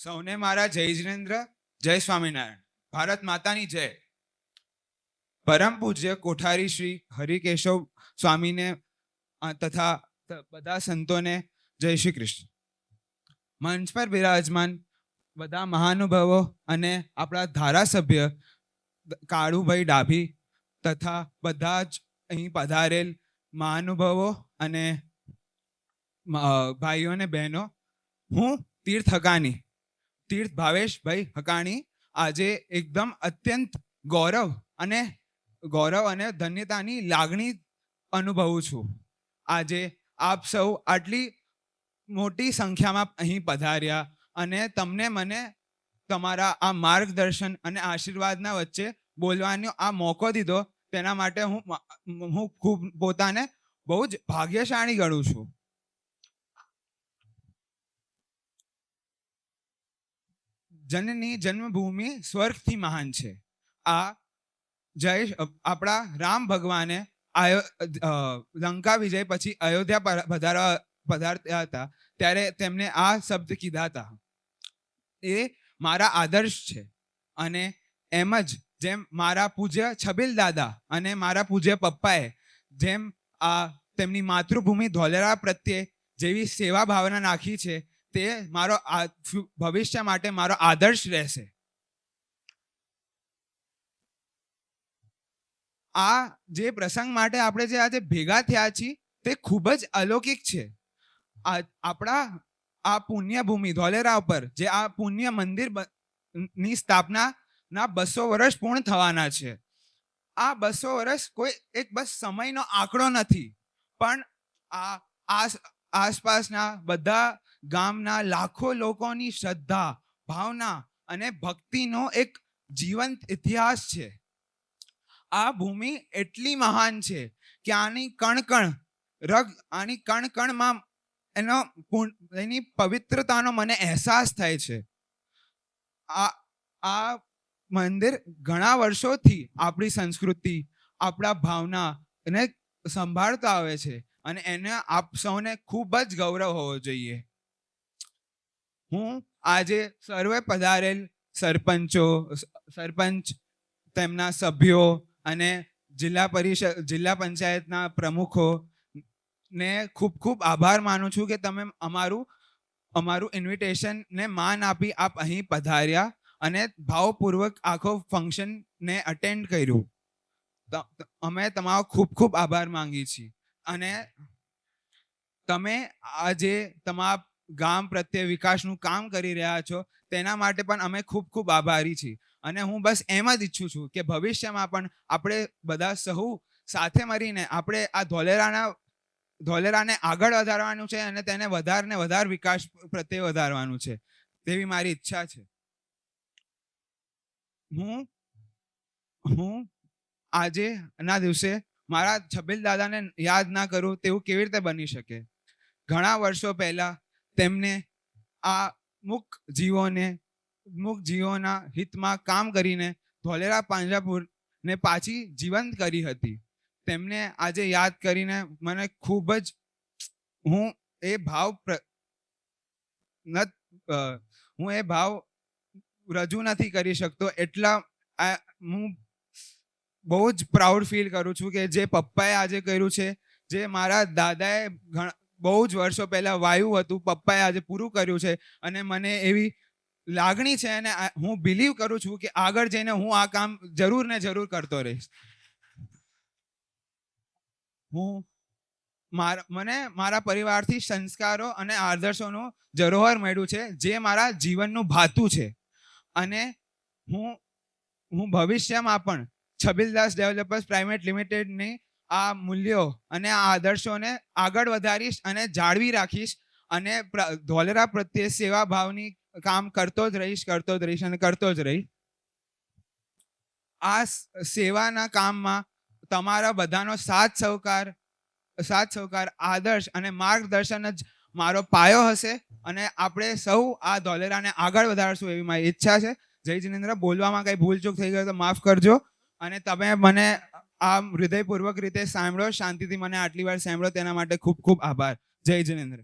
સૌને મારા જય જિનેન્દ્ર, જય સ્વામિનારાયણ. ભારત માતાની જય. પરમ પૂજ્ય કોઠારી શ્રી હરિકેશવ સ્વામીને તથા બધા સંતોને જય શ્રી કૃષ્ણ. મંચ પર બિરાજમાન બધા મહાનુભાવો અને આપણા ધારાસભ્ય કાળુભાઈ ડાભી તથા બધા જ અહીં પધારેલ મહાનુભાવો અને ભાઈઓ અને બહેનો, હું તીર્થ ભાવેશભાઈ હકાણી આજે એકદમ અત્યંત ગૌરવ અને ધન્યતાની લાગણી અનુભવું છું. આજે આપ સૌ આટલી મોટી સંખ્યામાં અહીં પધાર્યા અને તમને મને તમારા આ માર્ગદર્શન અને આશીર્વાદના વચ્ચે બોલવાનો આ મોકો દીધો, તેના માટે હું ખૂબ પોતાને બહુ જ ભાગ્યશાળી ગણું છું. જનની જન્મભૂમિ સ્વર્ગથી મહાન છે. આ આપણા રામ ભગવાને લંકા વિજય પછી અયોધ્યા પધાર્યા હતા, ત્યારે તેમને આ શબ્દ કીધા હતા. એ મારા આદર્શ છે. અને એમ જ જેમ મારા પૂજ્ય છબીલ દાદા અને મારા પૂજ્ય પપ્પાએ જેમ તેમની માતૃભૂમિ ધોલેરા પ્રત્યે જેવી સેવા ભાવના નાખી છે, તે મારો ભવિષ્ય માટે મારો આદર્શ રહેશે. આ જે પ્રસંગ માટે આપણે જે આજે ભેગા થયા છીએ તે ખૂબ જ અલૌકિક છે. આપણા આ પુણ્યભૂમિ ધોલેરા ઉપર જે આ પુણ્ય મંદિર ની સ્થાપનાના 200 વર્ષ પૂર્ણ થવાના છે. આ 200 વર્ષ કોઈ એક બસ સમયનો આંકડો નથી, પણ આ આસપાસના બધા ગામના લાખો લોકોની શ્રદ્ધા, ભાવના અને ભક્તિનો એક જીવંત ઇતિહાસ છે. આ ભૂમિ એટલી મહાન છે કે આની કણકણમાં એની પવિત્રતાનો મને અહેસાસ થાય છે. આ મંદિર ઘણા વર્ષોથી આપણી સંસ્કૃતિ, આપણા ભાવના એને સંભાળતો આવે છે અને એને આપ સૌને ખૂબ જ ગૌરવ હોવો જોઈએ. હું આજે સર્વે પધારેલ સરપંચ, તેમના સભ્યો અને જિલ્લા પંચાયતના પ્રમુખો ને ખૂબ ખૂબ આભાર માનું છું કે તમે અમારું ઇન્વિટેશનને માન આપી આપ અહીં પધાર્યા અને ભાવપૂર્વક આખો ફંક્શનને અટેન્ડ કર્યું. અમે તમારો ખૂબ ખૂબ આભાર માંગીએ છીએ. અને તમે આજે તમારા ગામ પ્રત્યે વિકાસનું કામ કરી રહ્યા છો, તેના માટે પણ અમે ખૂબ ખૂબ આભારી છીએ. અને હું બસ એમ જ ઈચ્છું છું કે ભવિષ્યમાં પણ આપણે બધા સહુ સાથે મળીને આપણે આ ધોલેરાને આગળ વધારવાનું છે અને તેને વધારે વિકાસ પ્રત્યે વધારવાનું છે, તેવી મારી ઈચ્છા છે. હું આજે ના દિવસે મારા છબીલ દાદાને યાદ ના કરું તેવું કેવી રીતે બની શકે? ઘણા વર્ષો પહેલા તેમને આ મૂક જીવોના હિતમાં કામ કરીને ધોલેરા પાંજરાપુરને પાછી જીવંત કરી હતી. તેમને આજે યાદ કરીને મને ખૂબ જ હું એ ભાવ રજૂ નથી કરી શકતો. એટલા હું બહુ જ પ્રાઉડ ફીલ કરું છું કે જે પપ્પાએ આજે કર્યું છે, જે મારા દાદાએ બહુ જ વર્ષો પહેલા વાયુ હતું, પપ્પાએ આજે પૂરું કર્યું છે. અને મને એવી લાગણી છે અને હું બિલીવ કરું છું કે આગળ જઈને હું આ કામ જરૂર ને જરૂર કરતો રહીશ. મને મારા પરિવારથી સંસ્કારો અને આદર્શોનું જરોહર મળ્યું છે, જે મારા જીવનનું ભાતું છે. અને હું ભવિષ્યમાં પણ છબીલદાસ ડેવલપર્સ પ્રાઇવેટ લિમિટેડની આ મૂલ્યો અને આ આદર્શોને આગળ વધારીશ અને જાળવી રાખીશ અને ધોલેરા પ્રત્યે સેવા ભાવની કામ કરતો જ રહીશ. આ સેવાના કામમાં તમારા બધાનો સાથ સહકાર, આદર્શ અને માર્ગદર્શન જ મારો પાયો હશે અને આપણે સૌ આ ધોલેરાને આગળ વધારશું એવી મારી ઈચ્છા છે. જય જિનેન્દ્ર. બોલવામાં કઈ ભૂલચૂક થઈ ગયો તો માફ કરજો. અને તમે મને આ હૃદયપૂર્વક રીતે સાંભળો, શાંતિથી મને આટલી વાર સાંભળો, તેના માટે ખૂબ ખૂબ આભાર. જય જિનેન્દ્ર.